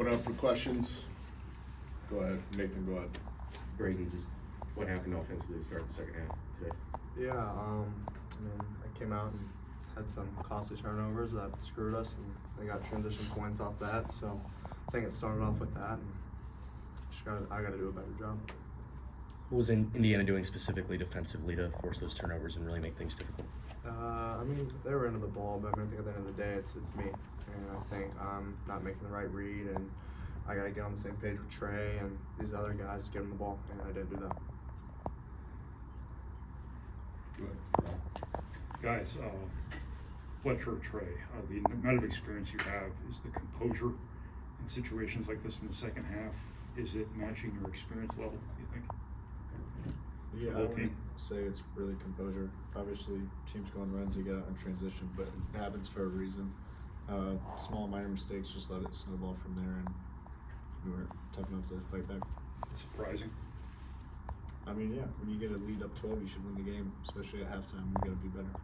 Open up for questions. Go ahead, Nathan, go ahead. Braden, just what happened offensively to start the second half today? Yeah, I came out and had some costly turnovers that screwed us, and they got transition points off that. So I think it started off with that, and I got to do a better job. What was Indiana doing specifically defensively to force those turnovers and really make things difficult? They were into the ball, but I think at the end of the day, it's me. And I think I'm not making the right read, and I got to get on the same page with Trey and these other guys to get them the ball, and I didn't do that. Guys, Fletcher or Trey, the amount of experience you have, is the composure in situations like this in the second half, is it matching your experience level, do you think? Yeah, I wouldn't say it's really composure. Obviously, teams go on runs, they get out in transition, but it happens for a reason. Small minor mistakes, just let it snowball from there, and we weren't tough enough to fight back. It's surprising. I mean, yeah, when you get a lead up 12, you should win the game, especially at halftime. We got to be better.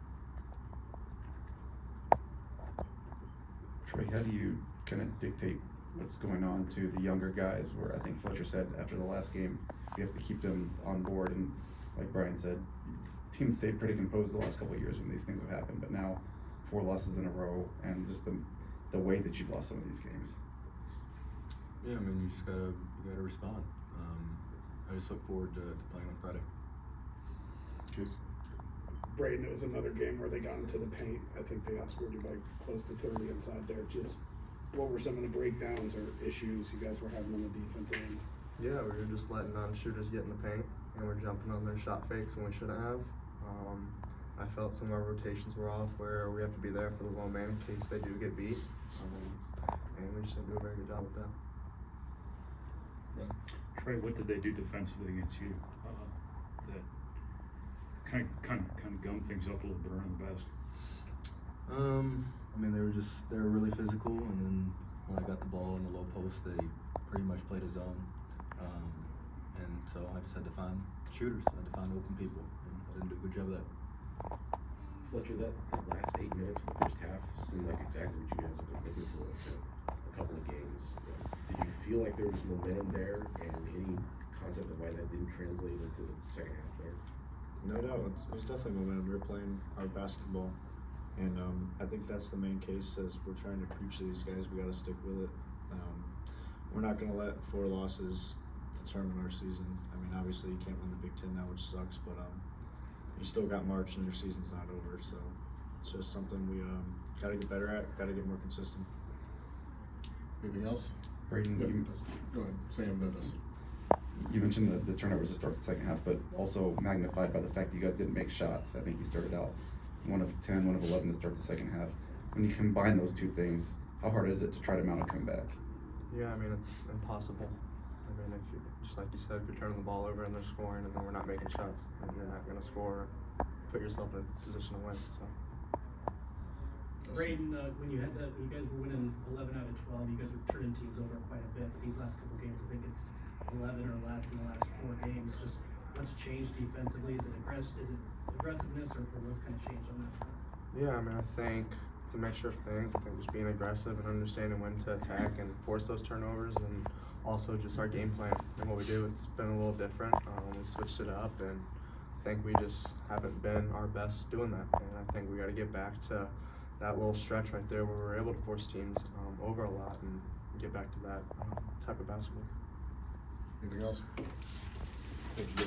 Trey, how do you kind of dictate what's going on to the younger guys, where I think Fletcher said after the last game, you have to keep them on board, and like Brian said, teams stayed pretty composed the last couple of years when these things have happened, but now 4 losses in a row, and just the way that you've lost some of these games. Yeah, I mean, you just gotta respond. I just look forward to playing on Friday. Cheers. Braden, it was another game where they got into the paint. I think they outscored you by close to 30 inside there. Just what were some of the breakdowns or issues you guys were having on the defensive end? Yeah, we were just letting shooters get in the paint, and we're jumping on their shot fakes when we shouldn't have. I felt some of our rotations were off, where we have to be there for the low man in case they do get beat, and we just didn't do a very good job with that. Trey, what did they do defensively against you that kind of gummed things up a little bit around the basket? I mean, they were really physical, and then when I got the ball in the low post, they pretty much played a zone, and so I just had to find shooters. I had to find open people, and I didn't do a good job of that. Fletcher, that last 8 minutes of the first half seemed like exactly what you guys have been looking for a couple of games. Did you feel like there was momentum there, and any concept of why that didn't translate into the second half there? No doubt, it was definitely momentum. We were playing our basketball, and I think that's the main case. As we're trying to preach to these guys, we got to stick with it. We're not going to let 4 losses determine our season. I mean, obviously you can't win the Big Ten now, which sucks, but you still got March and your season's not over, so it's just something we got to get better at, got to get more consistent. Anything else? Braden, Go ahead, Sam, that does. you mentioned the turnovers to start the second half, but also magnified by the fact that you guys didn't make shots. I think you started out 1 of 10, 1 of 11 to start the second half. When you combine those two things, how hard is it to try to mount a comeback? Yeah, I mean, it's impossible. I mean, if you, just like you said, if you're turning the ball over and they're scoring and then we're not making shots, then you're not going to score or put yourself in a position to win. So. Braden, when you guys were winning 11 out of 12, you guys were turning teams over quite a bit. These last couple games, I think it's 11 or less in the last 4 games. Just what's changed defensively? Is it aggressiveness, or what's kind of changed on that front? Yeah, I mean, I think it's a mixture of things. I think just being aggressive and understanding when to attack and force those turnovers, and also just our game plan and what we do. It's been a little different. We switched it up, and I think we just haven't been our best doing that. And I think we got to get back to that little stretch right there where we're able to force teams over a lot and get back to that type of basketball. Anything else? Thank you.